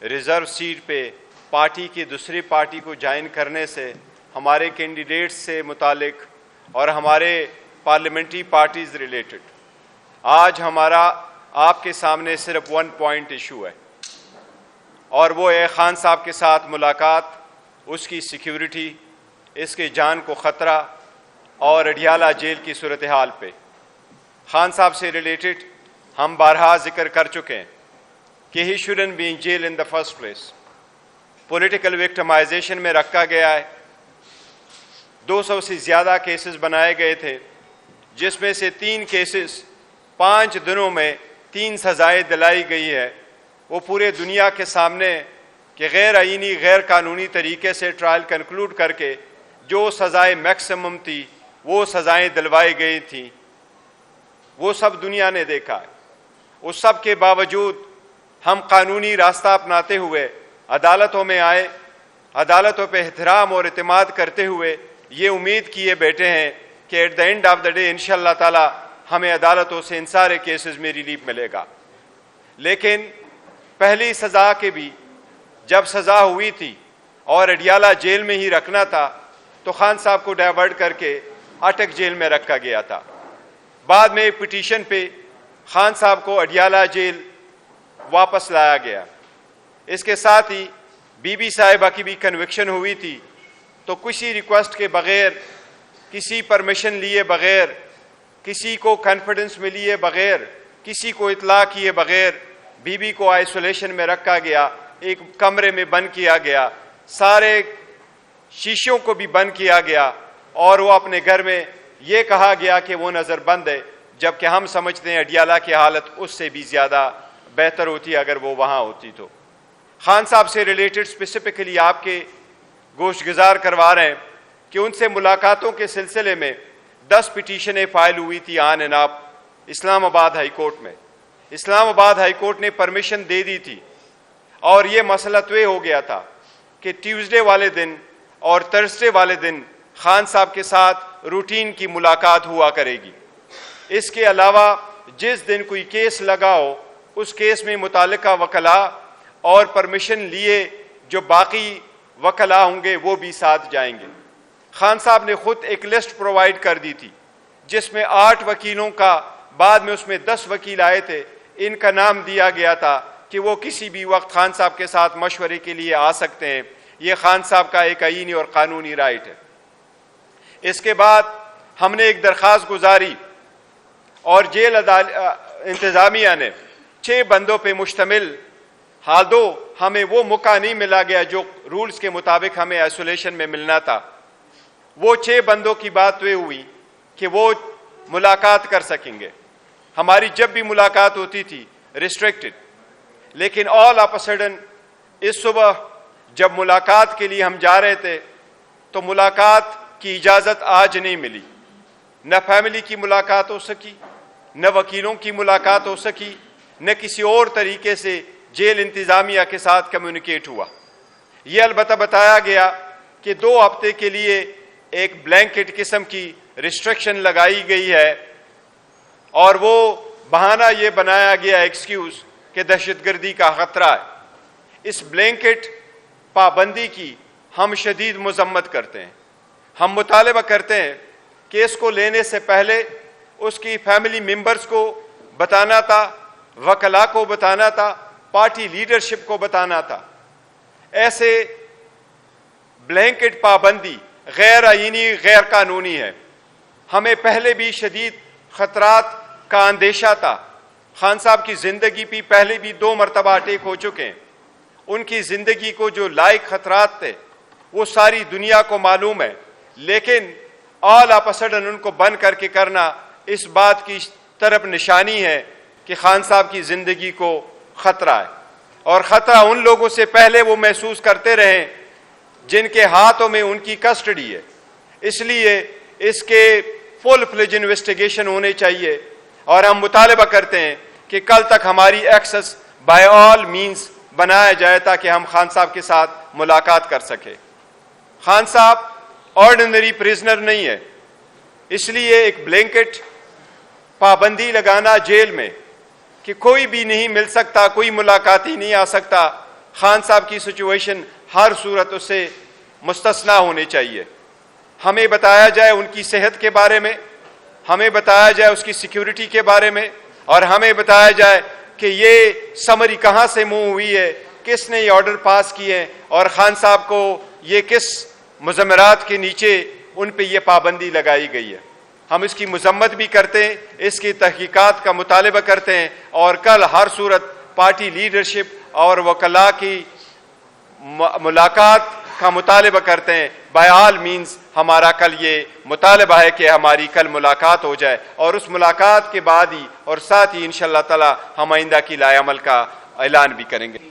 Reserve seat पे party की दूसरी पार्टी को ज्वाइन करने से, हमारे कैंडिडेट्स से मुतालिक और हमारे पार्लियामेंट्री पार्टीज़ रिलेटेड आज हमारा आपके सामने सिर्फ 1 पॉइंट इशू है, और वो है खान साहब के साथ मुलाकात, उसकी सिक्योरिटी, इसके जान को ख़तरा और अडियाला जेल की सूरत हाल पे। खान साहब से रिलेटेड हम बारहा जिक्र कर चुके हैं कि he shouldn't be in jail in the first place. Political victimization में रखा गया है। 200 से ज़्यादा केसेस बनाए गए थे, जिसमें से 3 केसेस 5 दिनों में 3 सज़ाएँ दिलाई गई है। वो पूरे दुनिया के सामने कि गैर आईनी गैर कानूनी तरीके से ट्रायल कंक्लूड करके जो सज़ाएँ मैक्सिमम थी वो सज़ाएँ दिलवाई गई थी, वो सब दुनिया ने देखा है। उस सब के बावजूद हम कानूनी रास्ता अपनाते हुए अदालतों में आए, अदालतों पे एहतराम और इत्मीनान करते हुए ये उम्मीद किए बैठे हैं कि at the end of the day इंशाअल्लाह ताला हमें अदालतों से इन सारे केसेस में रिलीफ मिलेगा। लेकिन पहली सज़ा के भी जब सज़ा हुई थी और अडियाला जेल में ही रखना था, तो खान साहब को डाइवर्ट करके अटक जेल में रखा गया था। बाद में एक पिटीशन पे खान साहब को अडियाला जेल वापस लाया गया। इसके साथ ही बीबी साहिबा की भी कन्विक्शन हुई थी, तो किसी रिक्वेस्ट के बगैर, किसी परमिशन लिए बगैर, किसी को कॉन्फिडेंस में लिए बगैर, किसी को इतला किए बगैर बीबी को आइसोलेशन में रखा गया, एक कमरे में बंद किया गया, सारे शीशों को भी बंद किया गया और वो अपने घर में ये कहा गया कि वो नज़रबंद है, जबकि हम समझते हैं अडियाला की हालत उससे भी ज़्यादा बेहतर होती अगर वो वहाँ होती। तो खान साहब से रिलेटेड स्पेसिफिकली आपके गोशगुजार करवा रहे हैं कि उनसे मुलाकातों के सिलसिले में 10 पिटीशनें फाइल हुई थी आन end of Islamabad high court में। इस्लामाबाद हाई कोर्ट ने परमिशन दे दी थी और ये मसला तय हो गया था कि ट्यूसडे वाले दिन और थर्सडे वाले दिन खान साहब के साथ रूटीन की मुलाकात हुआ करेगी। इसके अलावा जिस दिन कोई केस लगा हो, उस केस में मुतालिका वकला और परमिशन लिए जो बाकी वकला होंगे वो भी साथ जाएंगे। खान साहब ने खुद एक लिस्ट प्रोवाइड कर दी थी जिसमें 8 वकीलों का, बाद में उसमें 10 वकील आए थे, इनका नाम दिया गया था कि वो किसी भी वक्त खान साहब के साथ मशवरे के लिए आ सकते हैं। ये खान साहब का एक आईनी और कानूनी राइट है। इसके बाद हमने एक दरख्वास्त गुजारी और जेल इंतजामिया ने 6 बंदों पे मुश्तमिल, हाल दो हमें वो मौका नहीं मिला गया जो रूल्स के मुताबिक हमें आइसोलेशन में मिलना था, वो 6 बंदों की बात तय हुई कि वो मुलाकात कर सकेंगे। हमारी जब भी मुलाकात होती थी रिस्ट्रिक्टेड, लेकिन ऑल ऑफ अ सडन इस सुबह जब मुलाकात के लिए हम जा रहे थे तो मुलाकात की इजाज़त आज नहीं मिली। न फैमिली की मुलाकात हो सकी, न वकीलों की मुलाकात हो सकी, न किसी और तरीके से जेल इंतज़ामिया के साथ कम्युनिकेट हुआ। ये अलबत्ता बताया गया कि 2 हफ्ते के लिए एक ब्लैंकेट किस्म की रिस्ट्रिक्शन लगाई गई है और वो बहाना ये बनाया गया एक्सक्यूज़ कि दहशतगर्दी का खतरा है। इस ब्लैंकेट पाबंदी की हम शदीद मजम्मत करते हैं। हम मुतालबा करते हैं कि इसको लेने से पहले उसकी फैमिली मेंबर्स को बताना था, वकला को बताना था, पार्टी लीडरशिप को बताना था। ऐसे ब्लैंकेट पाबंदी गैर आईनी, गैर कानूनी है। हमें पहले भी शदीद खतरात का अंदेशा था। खान साहब की जिंदगी भी पहले भी 2 मरतबा अटैक हो चुके हैं। उनकी जिंदगी को जो लायक खतरात थे वो सारी दुनिया को मालूम है, लेकिन ऑल ऑफ अ सडन उनको बंद करके करना इस बात की तरफ निशानी है कि खान साहब की जिंदगी को खतरा है। और खतरा उन लोगों से पहले वो महसूस करते रहे जिनके हाथों में उनकी कस्टडी है। इसलिए इसके फुल फ्लेज इन्वेस्टिगेशन होने चाहिए और हम मुतालबा करते हैं कि कल तक हमारी एक्सेस बाय ऑल मीन्स बनाया जाए ताकि हम खान साहब के साथ मुलाकात कर सके। खान साहब ऑर्डिनरी प्रिजनर नहीं है, इसलिए एक ब्लैंकेट पाबंदी लगाना जेल में कि कोई भी नहीं मिल सकता, कोई मुलाकाती नहीं आ सकता, खान साहब की सिचुएशन हर सूरत उससे मुस्तस्ना होनी चाहिए। हमें बताया जाए उनकी सेहत के बारे में, हमें बताया जाए उसकी सिक्योरिटी के बारे में, और हमें बताया जाए कि ये समरी कहां से मूव हुई है, किसने ये ऑर्डर पास किए हैं, और खान साहब को ये किस मुज़म्मरात के नीचे उन पे ये पाबंदी लगाई गई है। हम इसकी मजम्मत भी करते हैं, इसकी तहकीकात का मुतालबा करते हैं, और कल हर सूरत पार्टी लीडरशिप और वकला की मुलाकात का मुतालबा करते हैं। बाय ऑल मीन्स हमारा कल ये मुतालबा है कि हमारी कल मुलाकात हो जाए, और उस मुलाकात के बाद ही और साथ ही इंशाअल्लाह ताला हम आइंदा की लाएअमल का ऐलान भी करेंगे।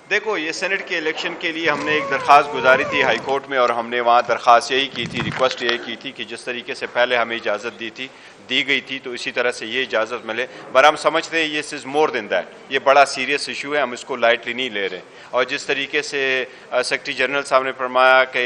देखो, ये सेनेट के इलेक्शन के लिए हमने एक दरख्वास्त गुजारी थी हाई कोर्ट में, और हमने वहाँ दरख्वास्त यही की थी, रिक्वेस्ट यही की थी कि जिस तरीके से पहले हमें इजाज़त दी गई थी तो इसी तरह से ये इजाज़त मिले। पर हम समझते हैं ये इज़ मोर देन दैट, ये बड़ा सीरियस इशू है, हम इसको लाइटली नहीं ले रहे। और जिस तरीके से सेक्रेटरी जनरल साहब ने फरमाया कि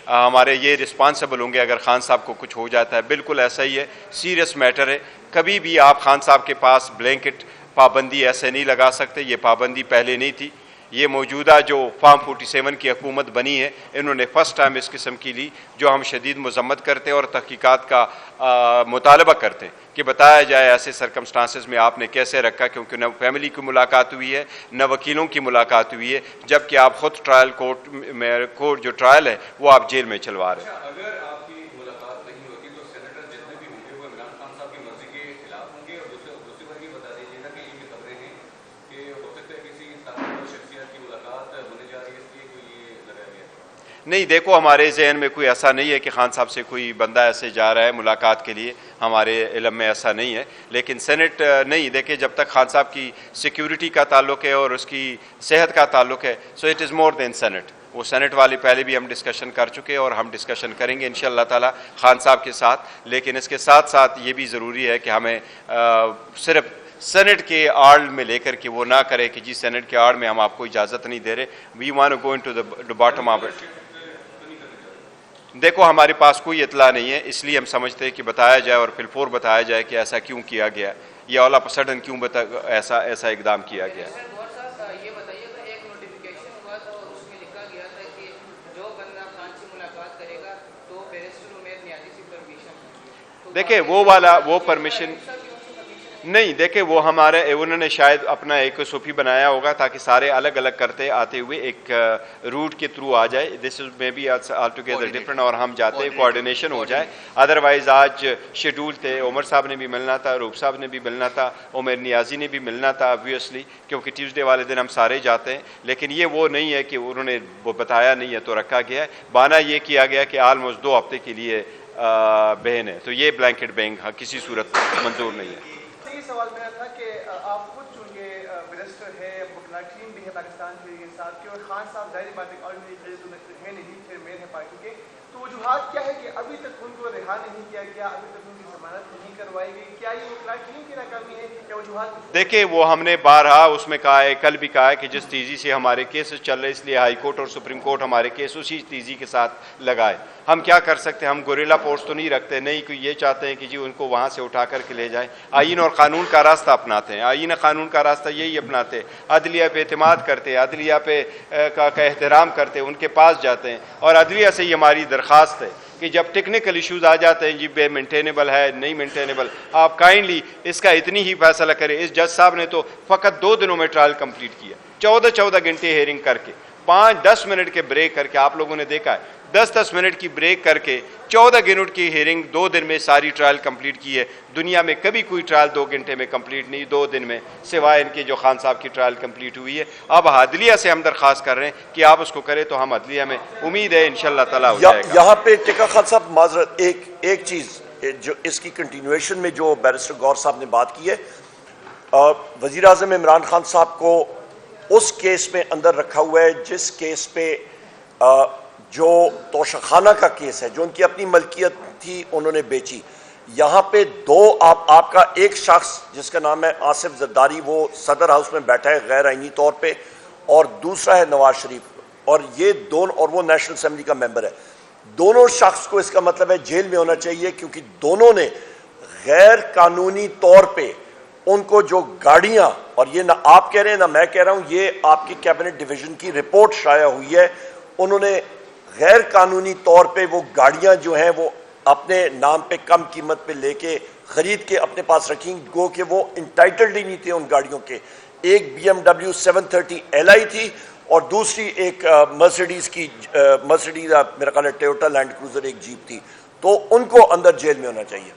हमारे ये रिस्पॉन्सिबल होंगे अगर खान साहब को कुछ हो जाता है, बिल्कुल ऐसा ही है, सीरियस मैटर है। कभी भी आप खान साहब के पास ब्लैंकेट पाबंदी ऐसे नहीं लगा सकते, ये पाबंदी पहले नहीं थी। ये मौजूदा जो फार्म 47 की हुकूमत बनी है, इन्होंने फर्स्ट टाइम इस किस्म की ली, जो हम शदीद मजम्मत करते हैं और तहकीकात का मुतालबा करते हैं कि बताया जाए ऐसे सरकमस्टांसेस में आपने कैसे रखा, क्योंकि न फैमिली की मुलाकात हुई है न वकीलों की मुलाकात हुई है, जबकि आप खुद ट्रायल कोर्ट जो ट्रायल है वो आप जेल में चलवा रहे हैं। नहीं, देखो, हमारे जहन में कोई ऐसा नहीं है कि खान साहब से कोई बंदा ऐसे जा रहा है मुलाकात के लिए, हमारे इल्म में ऐसा नहीं है। लेकिन सेनेट नहीं, देखिए, जब तक खान साहब की सिक्योरिटी का ताल्लुक है और उसकी सेहत का ताल्लुक है, so it is more than senate. वो सेनेट वाली पहले भी हम डिस्कशन कर चुके हैं और हम डिस्कशन करेंगे इंशाअल्लाह ताला खान साहब के साथ। लेकिन इसके साथ साथ ये भी ज़रूरी है कि हमें सिर्फ सेनेट के आड़ में लेकर के वो ना करे कि जी सेनेट के आड़ में हम आपको इजाज़त नहीं दे रहे, we want to go into the bottom of it. देखो, हमारे पास कोई इतला नहीं है, इसलिए हम समझते हैं कि बताया जाए और फिर फोर बताया जाए कि ऐसा क्यों किया गया, या ऑल ऑफ सडन क्यों ऐसा इकदाम किया गया। ये बताइए, तो एक नोटिफिकेशन हुआ था और उसमें लिखा गया था कि जो बंदा खान से मुलाकात करेगा तो बैरिस्टर उमैर नियाज़ी से परमिशन। देखिए, वो परमिशन नहीं, देखे, वो हमारे उन्होंने शायद अपना एक सूफी बनाया होगा ताकि सारे अलग अलग करते आते हुए एक रूट के थ्रू आ जाए। This is may be all together different, और हम जाते हैं कोऑर्डिनेशन हो जाए। अदरवाइज आज शेड्यूल थे, उमर साहब ने भी मिलना था, रूप साहब ने भी मिलना था, उमर नियाजी ने भी मिलना था ऑब्वियसली, क्योंकि ट्यूसडे वाले दिन हम सारे जाते हैं। लेकिन ये वो नहीं है कि उन्होंने वो बताया नहीं है तो रखा गया है। बहाना ये किया गया कि ऑलमोस्ट 2 हफ्ते के लिए बहन है, तो ये ब्लैंकेट बैंग किसी सूरत मंजूर नहीं है। सवाल मेरा था कि आप खुद चूंकि बैरिस्टर है, वकला टीम भी है पाकिस्तान के साथ के, और खान साहब जाहिर बात है है नहीं, चेयरमैन है पार्टी के, तो वजूहात क्या है कि अभी तक उनको रिहा नहीं किया गया, अभी तक उनकी जमानत नहीं करवाई गई? क्या ये वकला टीम की नाकामी है या वजूहात? देखिए, वो हमने बारहा उसमें कहा है, कल भी कहा है कि जिस तेजी से हमारे केसेस चल रहे, इसलिए हाई कोर्ट और सुप्रीम कोर्ट हमारे केस उसी तेजी के साथ लगाए। हम क्या कर सकते हैं, हम गोरिल्ला फोर्स तो नहीं रखते, नहीं कोई ये चाहते हैं कि जी उनको वहाँ से उठा करके ले जाएं। आईन और कानून का रास्ता अपनाते हैं, आईन कानून का रास्ता यही अपनाते हैं, अदलिया पे एतमाद करते हैं, अदलिया पे का एहतराम करते हैं, उनके पास जाते हैं। और अदलिया से ही हमारी दरख्वास्त है कि जब टेक्निकल इश्यूज आ जाते हैं, जी बे मेंटेनेबल है नहीं मेंटेनेबल, आप काइंडली इसका इतनी ही फैसला करें। इस जज साहब ने तो फ़कत 2 दिनों में ट्रायल कंप्लीट किया, 14 घंटे हेयरिंग करके, 5-10 मिनट के ब्रेक करके, आप लोगों ने देखा है 10-10 मिनट की ब्रेक करके 14 मिनट की हेयरिंग 2 दिन में सारी ट्रायल कंप्लीट की है। दुनिया में कभी कोई ट्रायल 2 घंटे में कंप्लीट नहीं, 2 दिन में, सिवाय इनके जो खान साहब की ट्रायल कंप्लीट हुई है। अब अदलिया से हम दरख्वास्त कर रहे हैं कि आप उसको करें, तो हम अदलिया में उम्मीद है इंशाअल्लाह ताला हो जाएगा। यहाँ पे टिक्का खान साहब माजरत एक चीज जो इसकी कंटिन्यूएशन में जो बैरिस्टर गौर साहब ने बात की है, वजीर आजम इमरान खान साहब को उस केस में अंदर रखा हुआ है जिस केस पे जो तोशाखाना का केस है, जो उनकी अपनी मलकियत थी, उन्होंने बेची। यहाँ पे 2 आपका एक शख्स जिसका नाम है आसिफ जरदारी, वो सदर हाउस में बैठा है गैर आईनी तौर पे, और दूसरा है नवाज शरीफ, और ये दोनों, और वो नेशनल असेंबली का मेंबर है। दोनों शख्स को इसका मतलब है जेल में होना चाहिए, क्योंकि दोनों ने गैर कानूनी तौर पे उनको जो गाड़ियां, और ये ना आप कह रहे हैं ना मैं कह रहा हूं, ये आपकी कैबिनेट डिवीजन की रिपोर्ट शाया हुई है, उन्होंने गैर कानूनी तौर पे वो गाड़ियां जो हैं वो अपने नाम पे कम कीमत पे लेके खरीद के अपने पास रखी, गो कि वो इंटाइटल्ड ही नहीं थे उन गाड़ियों के। एक BMW 730 Li थी और दूसरी एक मर्सिडीज मेरा ख्याल है टोयोटा लैंड क्रूजर एक जीप थी। तो उनको अंदर जेल में होना चाहिए।